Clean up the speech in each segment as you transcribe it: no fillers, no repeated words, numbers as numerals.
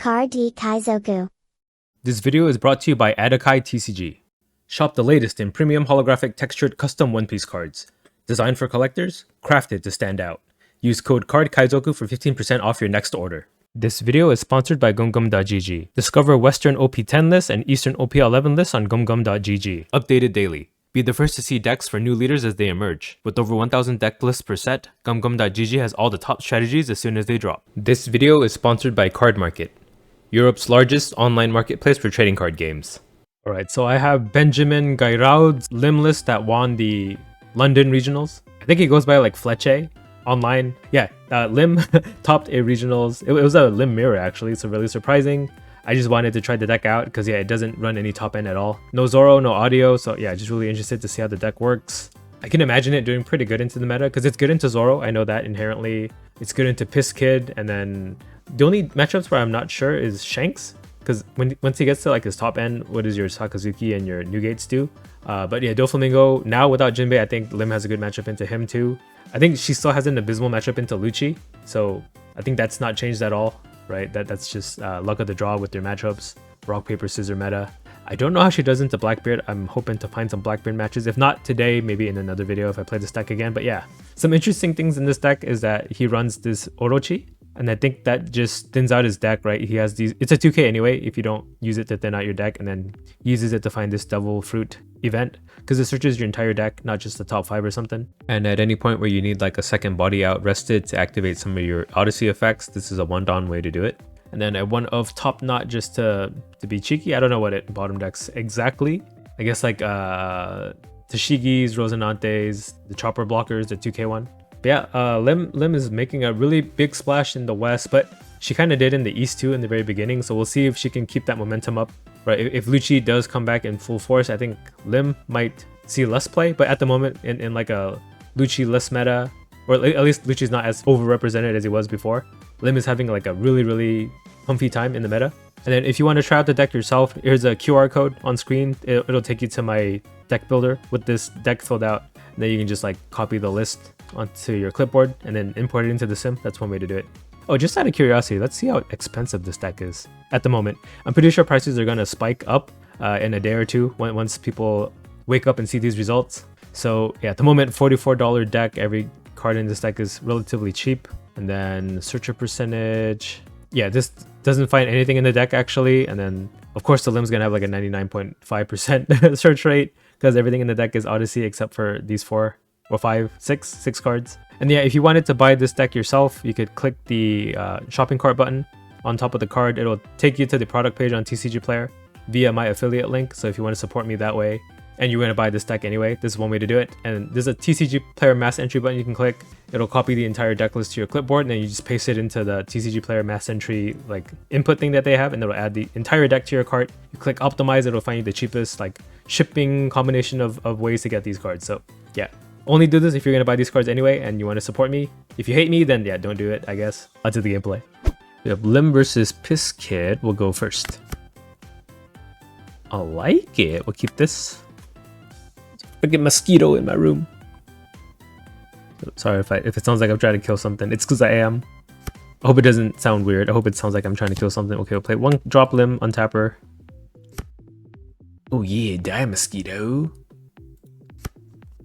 Card Kaizoku. This video is brought to you by Adakai TCG. Shop the latest in premium holographic textured custom One Piece cards. Designed for collectors, crafted to stand out. Use code CARDKaizoku for 15% off your next order. This video is sponsored by gumgum.gg. Discover Western OP10 lists and Eastern OP11 lists on gumgum.gg. Updated daily. Be the first to see decks for new leaders as they emerge. With over 1,000 deck lists per set, gumgum.gg has all the top strategies as soon as they drop. This video is sponsored by Card Market, Europe's largest online marketplace for trading card games. Alright, so I have Benjamin Gayraud's LIM list that won the London regionals. I think he goes by like Fleche online. Yeah, LIM topped a regionals. It was a LIM mirror actually, so really surprising. I just wanted to try the deck out because yeah, it doesn't run any top end at all. No Zoro, no audio, so yeah, just really interested to see how the deck works. I can imagine it doing pretty good into the meta because it's good into Zoro. I know that inherently. It's good into Eustass Kid, and then the only matchups where I'm not sure is Shanks, because once he gets to like his top end, what does your Sakazuki and your Newgates do? But yeah, Doflamingo, now without Jinbei, I think Lim has a good matchup into him too. I think she still has an abysmal matchup into Luchi, so I think that's not changed at all, right? That's just luck of the draw with their matchups. Rock, paper, scissors meta. I don't know how she does into Blackbeard. I'm hoping to find some Blackbeard matches. If not today, maybe in another video if I play this deck again. But yeah, some interesting things in this deck is that he runs this Orochi, and I think that just thins out his deck, right? He has these, it's a 2k anyway if you don't use it to thin out your deck, and then uses it to find this Devil Fruit event because it searches your entire deck, not just the top 5 or something. And at any point where you need like a second body out rested to activate some of your Odyssey effects, this is a one-don way to do it. And then a one of top knot just to be cheeky. I don't know what it bottom decks exactly. I guess like Tashigi's, Rosinante's, the Chopper Blockers, the 2k one. But yeah, Lim is making a really big splash in the West, but she kind of did in the East too in the very beginning. So we'll see if she can keep that momentum up. Right, if Luchi does come back in full force, I think Lim might see less play. But at the moment, in like a Luchi less meta, or at least Luchi's not as overrepresented as he was before, Lim is having like a really comfy time in the meta. And then if you want to try out the deck yourself, here's a QR code on screen. It'll take you to my deck builder with this deck filled out. And then you can just like copy the list onto your clipboard and then import it into the sim. That's one way to do it. Oh, just out of curiosity, let's see how expensive this deck is at the moment. I'm pretty sure prices are going to spike up in a day or two once people wake up and see these results. So yeah, at the moment, $44 deck. Every card in this deck is relatively cheap. And then searcher percentage. Yeah, this doesn't find anything in the deck actually. And then of course the Lim's going to have like a 99.5% search rate because everything in the deck is Odyssey except for these 4 or 5, 6 cards. And yeah, if you wanted to buy this deck yourself, you could click the shopping cart button on top of the card. It'll take you to the product page on TCG Player via my affiliate link. So if you want to support me that way, and you're going to buy this deck anyway, this is one way to do it. And there's a TCG Player mass entry button you can click. It'll copy the entire deck list to your clipboard, and then you just paste it into the TCG Player mass entry like input thing that they have, and it'll add the entire deck to your cart. You click optimize, it'll find you the cheapest like shipping combination of ways to get these cards. So yeah. Only do this if you're going to buy these cards anyway and you want to support me. If you hate me, then yeah, don't do it, I guess. Onto the gameplay. We have Lim versus Eustass Kid. We'll go first. I like it. We'll keep this. Freaking mosquito in my room. Sorry if it sounds like I'm trying to kill something. It's because I am. I hope it doesn't sound weird. I hope it sounds like I'm trying to kill something. Okay, we'll play 1 drop Lim, untap her. Oh yeah, die mosquito.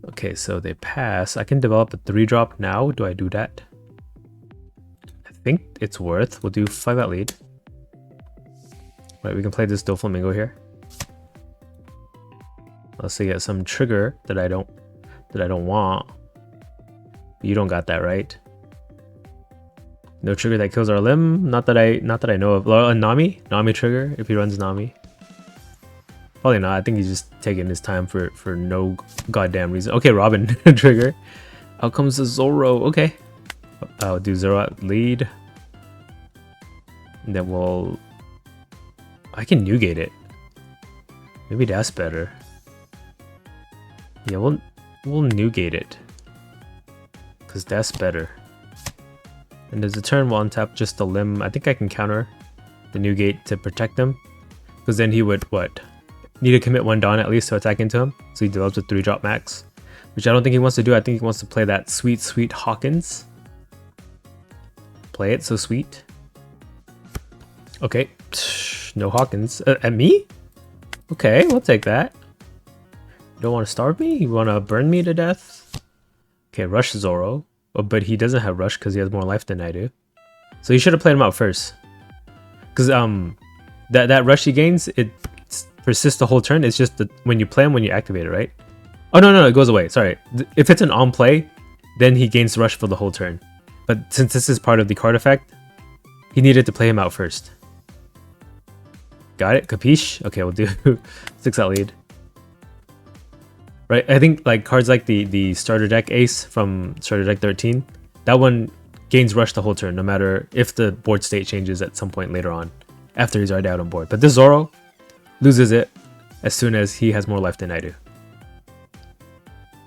Okay, so they pass. I can develop a 3-drop now. Do I do that? I think it's worth. We'll do 5 at lead. Right, we can play this Doflamingo here. Let's say get some trigger that I don't want. You don't got that, right? No trigger that kills our Lim. Not that I know of. Nami trigger if he runs Nami. Probably not. I think he's just taking his time for no goddamn reason. Okay, Robin trigger. Out comes the Zoro. Okay. I'll do Zoro at lead. And then I can Newgate it. Maybe that's better. Yeah, we'll Newgate it. Because that's better. And there's a turn we'll untap just the Lim. I think I can counter the Newgate to protect him. Because then he would, what? Need to commit 1 Dawn at least to attack into him. So he develops a 3-drop max. Which I don't think he wants to do. I think he wants to play that sweet Hawkins. Play it so sweet. Okay, no Hawkins. At me? Okay, we'll take that. You don't want to starve me? You want to burn me to death? Okay, rush Zoro. Oh, but he doesn't have rush because he has more life than I do. So you should have played him out first. Because that rush he gains, it persists the whole turn. It's just when you play him when you activate it, right? Oh no, it goes away. Sorry. If it's an on play, then he gains rush for the whole turn. But since this is part of the card effect, he needed to play him out first. Got it? Capiche? Okay, we'll do 6 out lead. Right, I think like cards like the starter deck Ace from starter deck 13, that one gains rush the whole turn, no matter if the board state changes at some point later on, after he's already out on board. But this Zoro loses it as soon as he has more life than I do.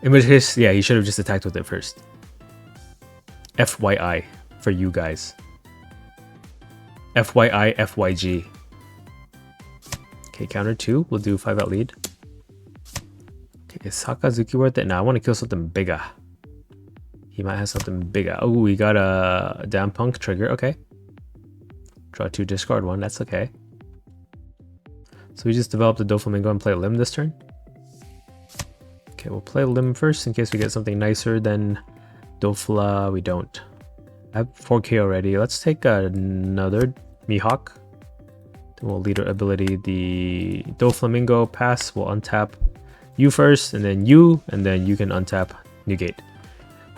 In which case, yeah, he should have just attacked with it first. FYI for you guys. FYI, FYG. Okay, counter 2, we'll do 5 out lead. Okay, is Sakazuki worth it? Nah, I want to kill something bigger. He might have something bigger. Oh, we got a damn punk trigger. Okay. Draw 2, discard 1. That's okay. So we just developed a Doflamingo and play Lim this turn. Okay, we'll play Lim first in case we get something nicer than Dofla. We don't. I have 4K already. Let's take another Mihawk. Then we'll leader ability the Doflamingo pass. We'll untap you first, and then you can untap negate.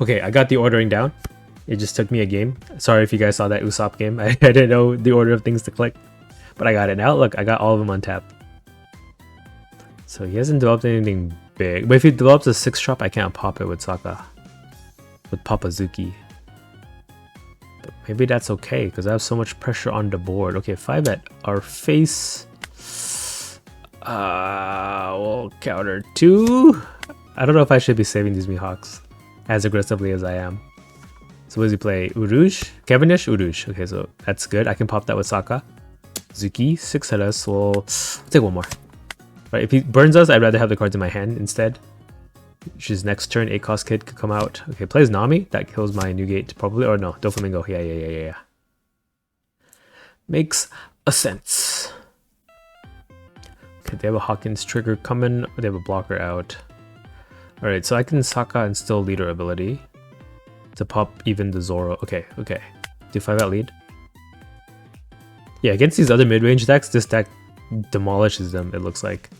Okay, I got the ordering down. It just took me a game. Sorry if you guys saw that Usopp game. I didn't know the order of things to click, but I got it now. Look, I got all of them on tap. So he hasn't developed anything big. But if he develops a 6-drop, I can't pop it with Sokka. With Papazuki. But maybe that's okay, because I have so much pressure on the board. Okay, 5 at our face. We'll counter 2. I don't know if I should be saving these Mihawks as aggressively as I am. So what does he play? Uruj? Cavendish? Uruj. Okay, so that's good. I can pop that with Sokka. Zuki, 6 at us. We'll take one more. Right, if he burns us, I'd rather have the cards in my hand instead. Which is next turn, 8-cost Kid could come out. Okay, plays Nami. That kills my Newgate probably. Or no, Doflamingo. Yeah. Makes a sense. Okay, they have a Hawkins trigger coming. They have a blocker out. Alright, so I can Sokka and still leader ability to pop even the Zoro. Okay. Do 5 out lead. Yeah, against these other mid-range decks, this deck demolishes them, it looks like.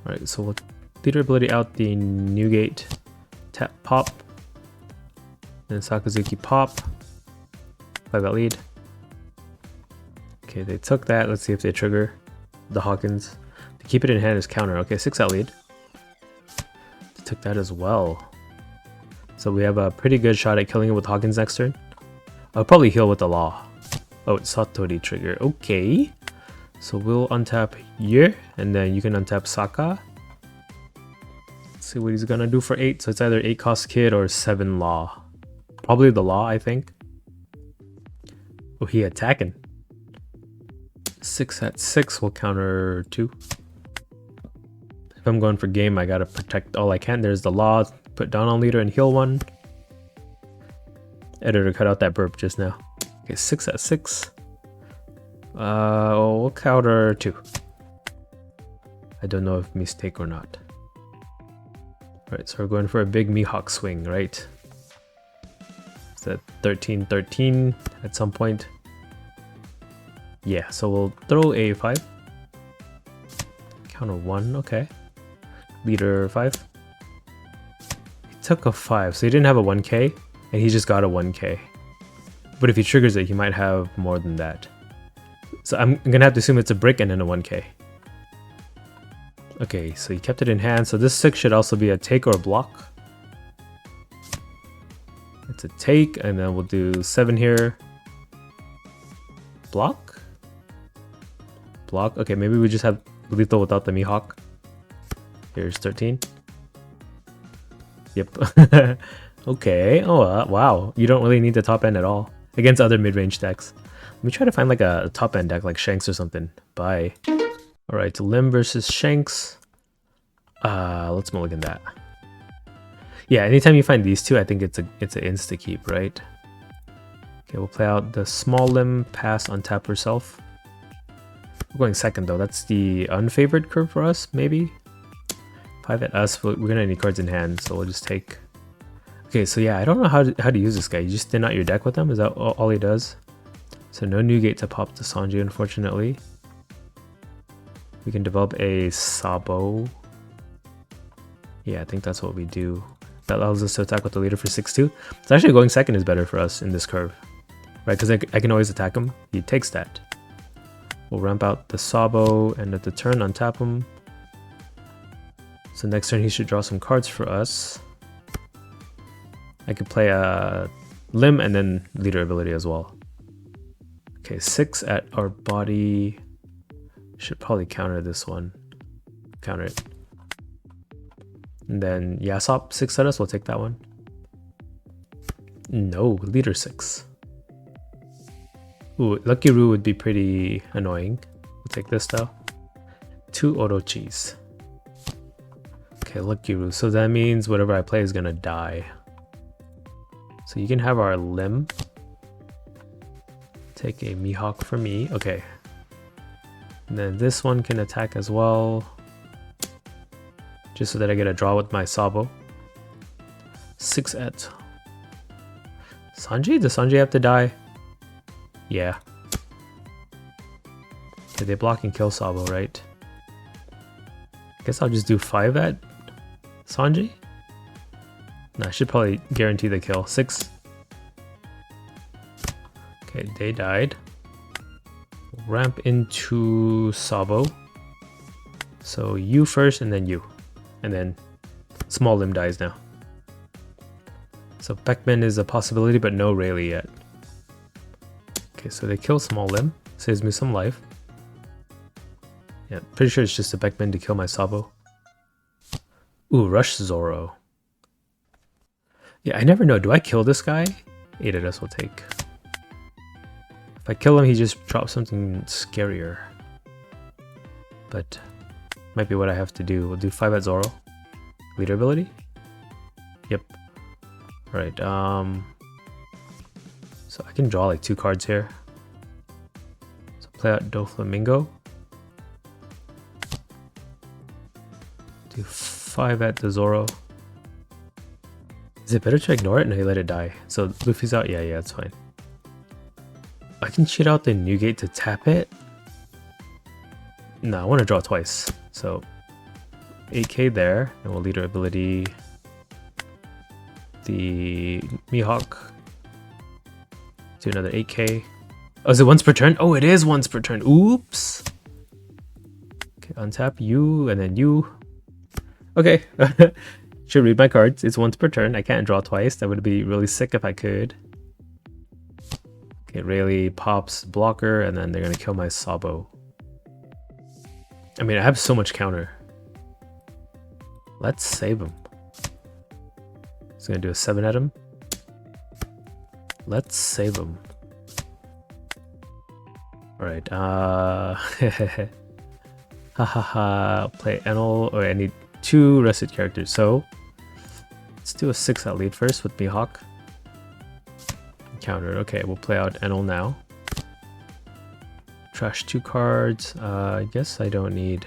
Alright, so we'll leader ability out the Newgate, tap pop, then Sakazuki pop, 5 out lead. Okay, they took that. Let's see if they trigger the Hawkins. To keep it in hand is counter. Okay, 6 out lead. They took that as well. So we have a pretty good shot at killing it with Hawkins next turn. I'll probably heal with the Law. Oh, it's Satori trigger. Okay. So we'll untap here, and then you can untap Sokka. Let's see what he's gonna do for 8. So it's either 8-cost Kid or 7 Law. Probably the Law, I think. Oh, he attacking. 6 at 6 will counter 2. If I'm going for game, I gotta protect all I can. There's the Law. Put down on leader and heal 1. Editor cut out that burp just now. Okay, 6 at 6. We'll counter 2. I don't know if mistake or not. Alright, so we're going for a big Mihawk swing, right? Is that 13-13 at some point? Yeah, so we'll throw a 5. Counter 1, okay. Leader 5. He took a 5, so he didn't have a 1k, and he just got a 1k. But if he triggers it, he might have more than that. So I'm gonna have to assume it's a brick and then a 1k. Okay, so he kept it in hand, so this 6 should also be a take or a block. It's a take, and then we'll do 7 here. Block? Block? Okay, maybe we just have lethal without the Mihawk. Here's 13. Yep. Okay. Oh, wow. You don't really need the top end at all against other mid-range decks. Let me try to find like a top end deck like Shanks or something. Bye. Alright, Lim versus Shanks. Let's mulligan that. Yeah, anytime you find these two, I think it's an insta keep, right? Okay, we'll play out the small limb, pass, untap herself. We're going second though. That's the unfavored curve for us, maybe. 5 at us. We're gonna need cards in hand, so we'll just take. Okay, so yeah, I don't know how to use this guy. You just thin out your deck with him. Is that all he does? So no Newgate to pop to Sanji, unfortunately. We can develop a Sabo. Yeah, I think that's what we do. That allows us to attack with the leader for 6-2. So actually going second is better for us in this curve. Right, because I can always attack him. He takes that. We'll ramp out the Sabo, and at the turn, untap him. So next turn he should draw some cards for us. I could play a Limb and then leader ability as well. Okay, 6 at our body. Should probably counter this one. Counter it. And then Yasop 6 at us, we'll take that one. No, leader 6. Ooh, Lucky Roo would be pretty annoying. We'll take this though. 2 Orochis. Okay, Lucky Roo. So that means whatever I play is gonna die. So you can have our Limb. Take a Mihawk for me. Okay. And then this one can attack as well. Just so that I get a draw with my Sabo. 6 at Sanji? Does Sanji have to die? Yeah. Okay, they block and kill Sabo, right? Guess I'll just do 5 at Sanji? No, I should probably guarantee the kill. 6. Okay, they died. Ramp into Sabo. So you first and then you. And then small limb dies now. So Beckman is a possibility, but no Rayleigh yet. Okay, so they kill small limb. Saves me some life. Yeah, pretty sure it's just a Beckman to kill my Sabo. Ooh, Rush Zoro. Yeah, I never know. Do I kill this guy? 8 at us will take. If I kill him, he just drops something scarier. But might be what I have to do. We'll do 5 at Zoro. Leader ability? Yep. Alright, so I can draw like 2 cards here. So play out Doflamingo. Do 5 at the Zoro. Is it better to ignore it? No, you let it die. So Luffy's out? Yeah, it's fine. I can cheat out the Newgate to tap it. No, I want to draw twice. So 8k there, and we'll leader ability the Mihawk. Do another 8k. Oh, is it once per turn? Oh, it is once per turn. Oops. Okay, untap you, and then you. Okay. Should read my cards. It's once per turn. I can't draw twice. That would be really sick if I could. Okay, Rayleigh pops blocker, and then they're gonna kill my Sabo. I mean, I have so much counter. Let's save him. He's gonna do a 7 at him. Let's save him. Alright, hahaha, play Enel. Oh, I need 2 rested characters, so let's do a 6 at lead first with Mihawk. Counter. Okay, we'll play out Enel now. Trash 2 cards. I guess I don't need.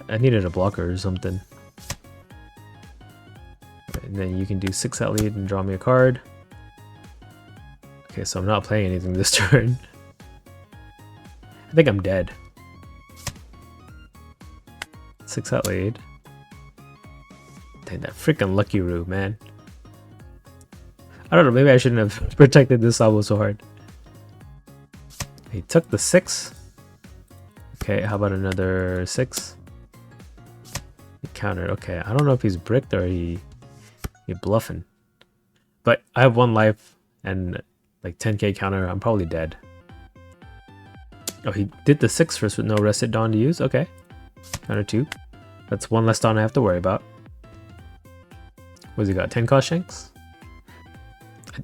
I needed a blocker or something. And then you can do 6 at lead and draw me a card. Okay, so I'm not playing anything this turn. I think I'm dead. 6 at lead. Dang, that freaking Lucky Roo, man. I don't know, maybe I shouldn't have protected this Sabo so hard. He took the 6. Okay, how about another 6? He countered. Okay, I don't know if he's bricked or he bluffing. But I have 1 life and like 10k counter. I'm probably dead. Oh, he did the 6 first with no rested Dawn to use. Okay, counter 2. That's 1 less Dawn I have to worry about. What's he got? 10 cost Shanks?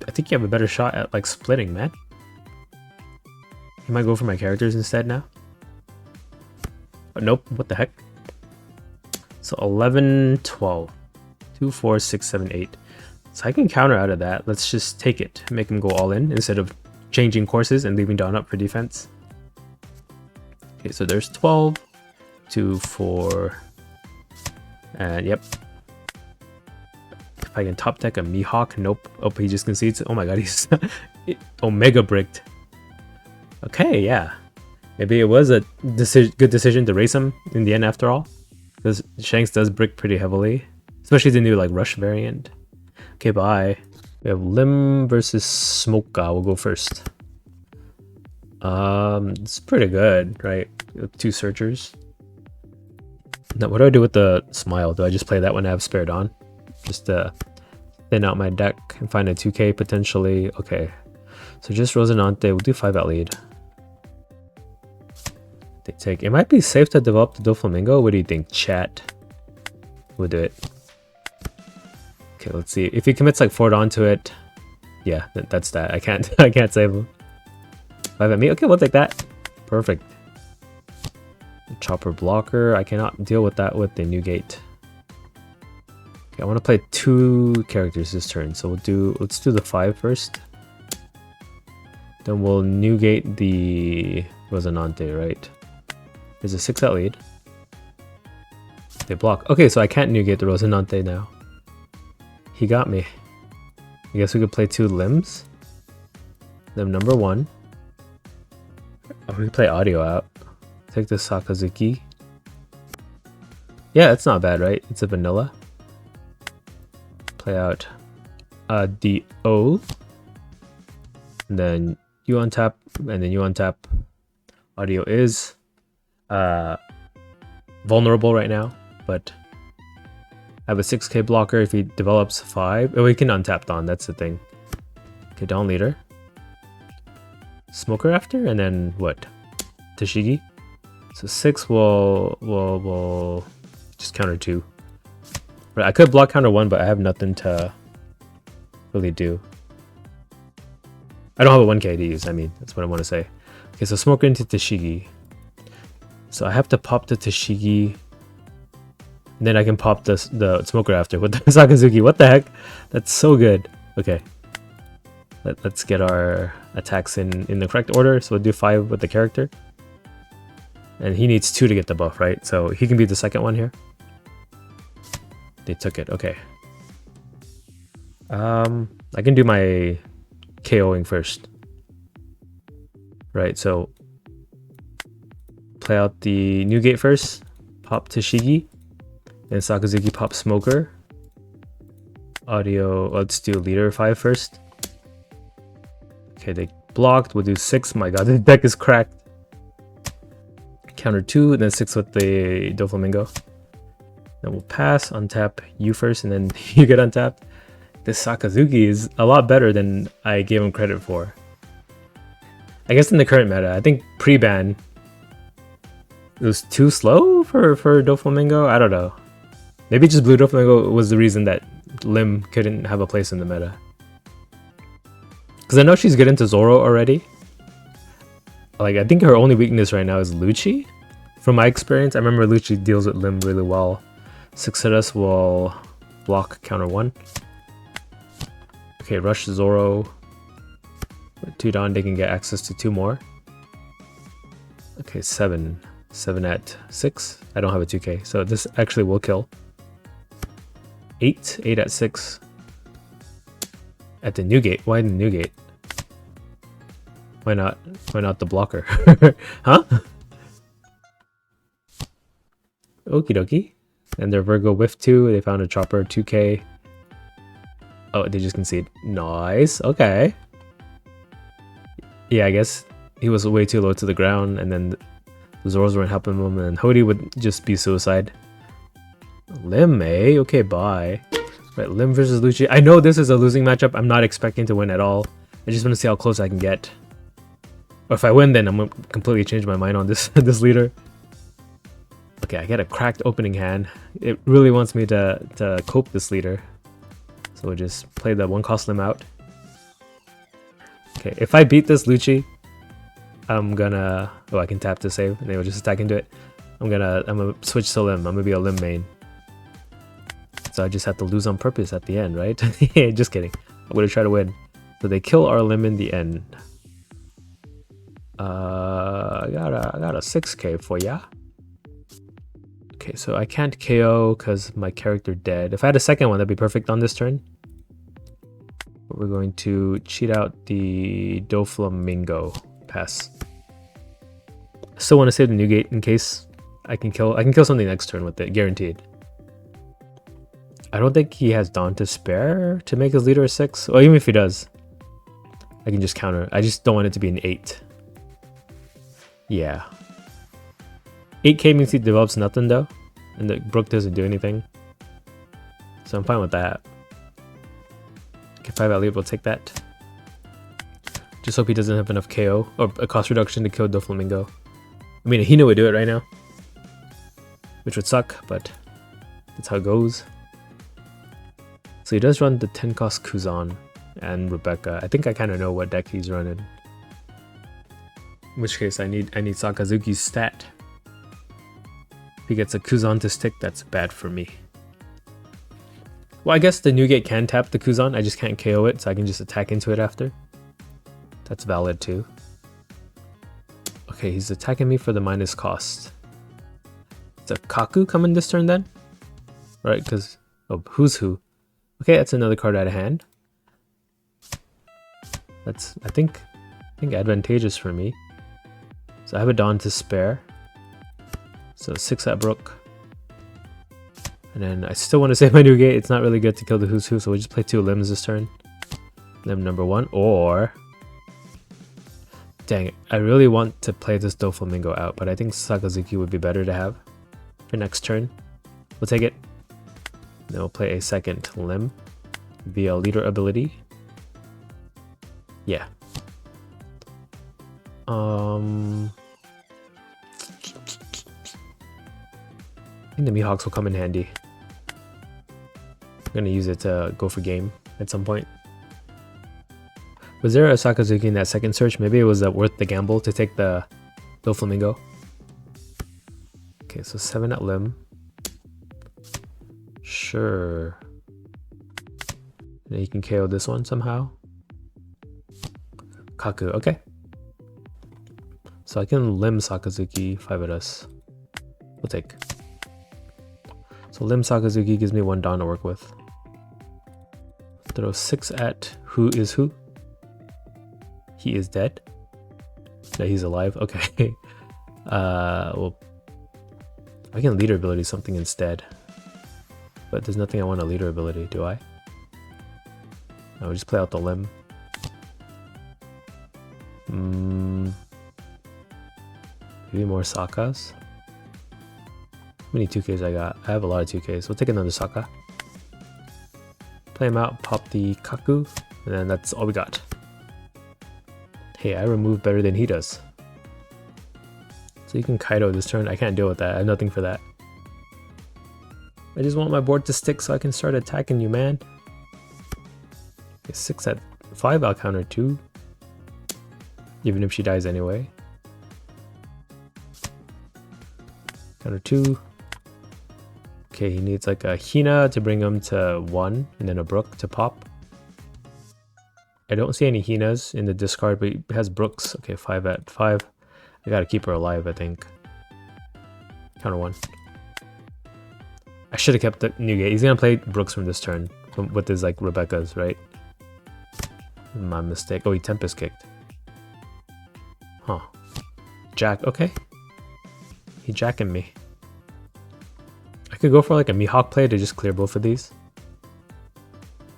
I think you have a better shot at like splitting, man. You might go for my characters instead now. Oh, nope. What the heck? So 11, 12. 2, 4, 6, 7, 8. So I can counter out of that. Let's just take it. Make him go all in instead of changing courses and leaving Dawn up for defense. Okay, so there's 12, 2, 4, and yep. If I can top deck a Mihawk, nope. Oh, he just concedes. Oh my god, he's Omega bricked. Okay, yeah. Maybe it was a good decision to race him in the end after all. Because Shanks does brick pretty heavily. Especially the new like rush variant. Okay, bye. We have Lim versus Smoka. We'll go first. It's pretty good, right? 2 searchers. Now, what do I do with the Smile? Do I just play that when I have Spared on? Just thin out my deck and find a 2k potentially. Okay, so just Rosinante. We'll do 5 out lead. They take. It might be safe to develop the Doflamingo. What do you think, chat? We'll do it. Okay, let's see. If he commits like 4 onto it, yeah, that's that. I can't save him. 5 at me. Okay, we'll take that. Perfect. Chopper blocker. I cannot deal with that with the Newgate. Okay, I want to play 2 characters this turn, so let's do the 5 first. Then we'll Newgate the Rosinante, right? There's a 6 out lead. They block. Okay, so I can't Newgate the Rosinante now. He got me. I guess we could play 2 limbs. Limb number 1. Oh, we can play audio out. Take the Sakazuki. Yeah, that's not bad, right? It's a vanilla. Play out the O. And then you untap, and then you untap. Audio is vulnerable right now, but I have a 6k blocker. If he develops 5, oh, we can untap Dawn, that's the thing. Okay, Dawn leader. Smoker after, and then what? Tashigi. So 6 will just counter 2. Right, I could block counter 1, but I have nothing to really do. I don't have a 1k to use, I mean, that's what I want to say. Okay, so Smoker into Tashigi. So I have to pop the Tashigi. And then I can pop the Smoker after with the Sakazuki. What the heck? That's so good. Okay. Let's get our attacks in the correct order. So we'll do 5 with the character. And he needs 2 to get the buff, right? So he can be the second one here. They took it. Okay. I can do my KOing first. Right, so play out the Newgate first. Pop Tashigi. Then Sakazuki pop Smoker. Audio, let's do leader 5 first. Okay, they blocked. We'll do 6. My god, the deck is cracked. Counter 2, then 6 with the Doflamingo. Then we'll pass, untap you first, and then you get untapped. This Sakazuki is a lot better than I gave him credit for. I guess in the current meta, I think pre-ban, it was too slow for Doflamingo? I don't know. Maybe just Blue Doflamingo was the reason that Lim couldn't have a place in the meta. Because I know she's good into Zoro already. Like, I think her only weakness right now is Luchi. From my experience, I remember Luchi deals with Lim really well. 6 at us will block counter 1. Okay, rush Zoro. With 2 down, they can get access to 2 more. Okay, 7. 7 at 6. I don't have a 2k, so this actually will kill. 8. 8 at 6. At the Newgate. Why the Newgate? Why not? Why not the blocker? Huh? Okie dokie. And their Virgo whiff 2. They found a chopper 2k. Oh, they just concede. Nice. Okay. Yeah, I guess he was way too low to the ground, and then the Zoros weren't helping him, and Hody would just be suicide. Lim, eh? Okay, bye. Right, Lim versus Luchi. I know this is a losing matchup. I'm not expecting to win at all. I just want to see how close I can get. Or if I win, then I'm going to completely change my mind on this this leader. Okay, I get a cracked opening hand. It really wants me to cope this leader. So we'll just play the 1-cost Lim out. Okay, if I beat this Luchi, I'm gonna... Oh, I can tap to save, and they will just attack into it. I'm gonna switch to Lim. I'm gonna be a Lim main. So I just have to lose on purpose at the end, right? Just kidding. I'm gonna try to win. So they kill our limb in the end. I got a 6k for ya. Okay, so I can't KO because my character dead. If I had a second one, that'd be perfect on this turn. But we're going to cheat out the Doflamingo. Pass. I still want to save the Newgate in case I can kill something next turn with it, guaranteed. I don't think he has Dawn to spare to make his leader a 6. Well, even if he does, I can just counter. I just don't want it to be an 8. Yeah. 8k means he develops nothing though, and the Brook doesn't do anything. So I'm fine with that. Okay, 5 out lead, we'll take that. Just hope he doesn't have enough KO or a cost reduction to kill Doflamingo. I mean, Hina would do it right now, which would suck, but that's how it goes. So he does run the 10 cost Kuzan and Rebecca. I think I kind of know what deck he's running. In which case, I need Sakazuki's stat. If he gets a Kuzan to stick, that's bad for me. Well, I guess the Newgate can tap the Kuzan. I just can't KO it, so I can just attack into it after. That's valid too. Okay, he's attacking me for the minus cost. Is a Kaku coming this turn then? Right, because who's who? Okay, that's another card out of hand. That's I think advantageous for me. So I have a Dawn to spare. So 6 at Brook. And then I still want to save my Newgate. It's not really good to kill the who's who, so we'll just play 2 limbs this turn. Limb number 1, or... Dang it, I really want to play this Doflamingo out, but I think Sakazuki would be better to have for next turn. We'll take it. Then we'll play a second limb via leader ability. Yeah. I think the Mihawks will come in handy. I'm gonna use it to go for game at some point. Was there a Sakazuki in that second search? Maybe it was worth the gamble to take the Doflamingo. Okay, so 7 at limb. Sure. Then you can KO this one somehow. Kaku, okay. So I can limb Sakazuki, 5 at us. We'll take. So limb Sakazuki gives me 1 Dawn to work with. Throw 6 at who is who? He is dead? No, he's alive. Okay. Well, I can leader ability something instead. But there's nothing I want a leader ability, do I? No, we just play out the limb. Maybe more Sakas? How many 2Ks I got? I have a lot of 2Ks. We'll take another Saka. Play him out, pop the Kaku, and then that's all we got. Hey, I remove better than he does. So you can Kaido this turn. I can't deal with that. I have nothing for that. I just want my board to stick so I can start attacking you, man. Okay, 6 at 5, I'll counter 2. Even if she dies anyway. Counter 2. Okay, he needs like a Hina to bring him to 1, and then a Brook to pop. I don't see any Hinas in the discard, but he has Brooks. Okay, 5 at 5. I gotta keep her alive, I think. Counter 1. I should have kept the Newgate. He's gonna play Brooks from this turn with his like Rebecca's, right? My mistake. Oh, he Tempest kicked. Huh. Jack, okay. He jacking me. I could go for like a Mihawk play to just clear both of these.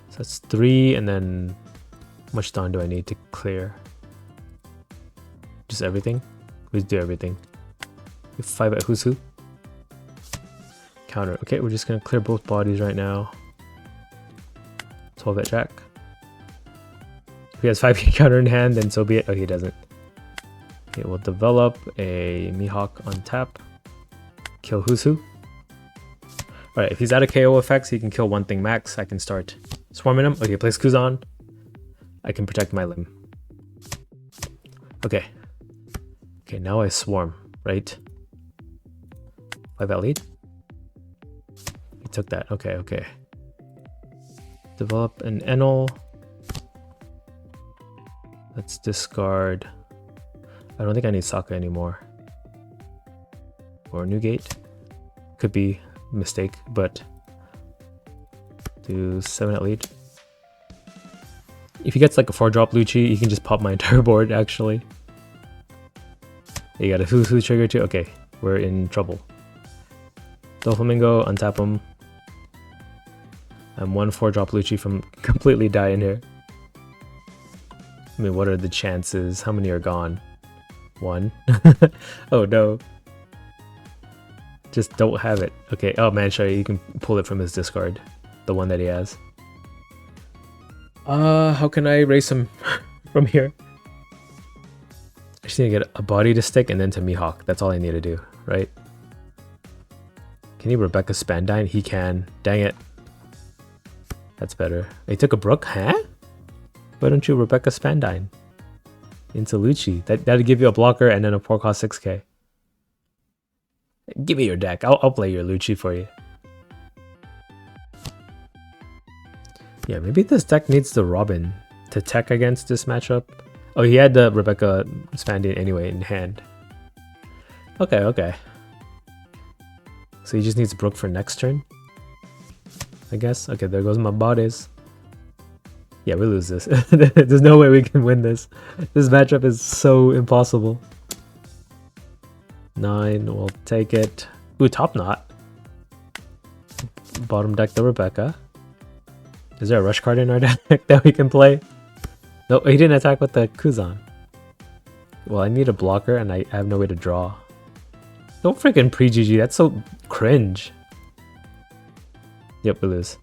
So that's 3, and then how much Dawn do I need to clear? Just everything? Let's do everything. 5 at who's who? Counter. Okay, we're just gonna clear both bodies right now. 12 at Jack. If he has 5k counter in hand, then so be it. Oh, he doesn't. Okay, we'll develop a Mihawk on tap. Kill who's who. Alright, if he's out of KO effects, he can kill one thing max. I can start swarming him. Okay, place Kuzan. I can protect my limb. Okay. Okay, now I swarm, right? 5 out lead. He took that. Okay, okay. Develop an Enel. Let's discard. I don't think I need Sokka anymore. Or Newgate. Could be a mistake, but do 7 at lead. If he gets like a 4-drop Luchi, he can just pop my entire board actually. You got a Hoo trigger too? Okay, we're in trouble. Doflamingo, untap him. I'm 1 4-drop Luchi from completely dying here. I mean, what are the chances? How many are gone? 1. Oh no. Just don't have it. Okay, oh man, sorry, you can pull it from his discard. The one that he has. How can I race him from here? I just need to get a body to stick and then to Mihawk. That's all I need to do, right? Can he Rebecca Spandine? He can. Dang it. That's better. He took a Brook? Huh? Why don't you Rebecca Spandine? Into Luchi. That'll give you a blocker and then a 4 cost 6k. Give me your deck. I'll play your Luchi for you. Yeah, maybe this deck needs the Robin to tech against this matchup. Oh, he had the Rebecca Spandine anyway in hand. Okay, okay. So he just needs Brook for next turn, I guess. Okay, there goes my bodies. Yeah, we lose this. There's no way we can win this. This matchup is so impossible. 9, we'll take it. Ooh, top knot. Bottom deck the Rebecca. Is there a rush card in our deck that we can play? No, he didn't attack with the Kuzan. Well, I need a blocker and I have no way to draw. Don't freaking pre-GG, that's so cringe. Yep, we lose.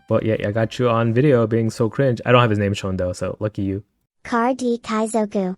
Well, yeah, I got you on video being so cringe. I don't have his name shown though, so lucky you. Car D Kaizoku.